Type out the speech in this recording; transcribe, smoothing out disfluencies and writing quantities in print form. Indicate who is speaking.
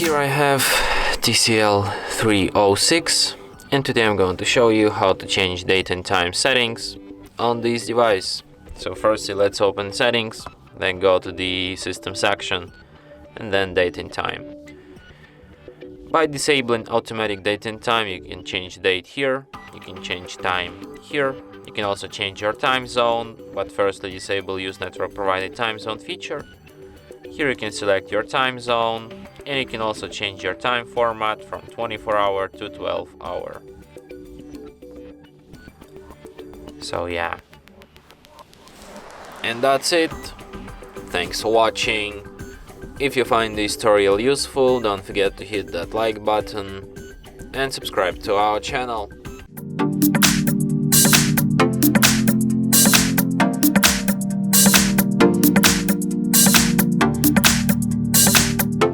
Speaker 1: Here I have TCL 306, and today I'm going to show you how to change date and time settings on this device. So firstly, let's open settings, then go to the system section, and then date and time. By disabling automatic date and time, you can change date here, you can change time here, you can also change your time zone, but firstly disable use network provided time zone feature. Here you can select your time zone, and you can also change your time format from 24-hour to 12-hour. So yeah. And that's it. Thanks for watching. If you find this tutorial useful, don't forget to hit that like button and subscribe to our channel.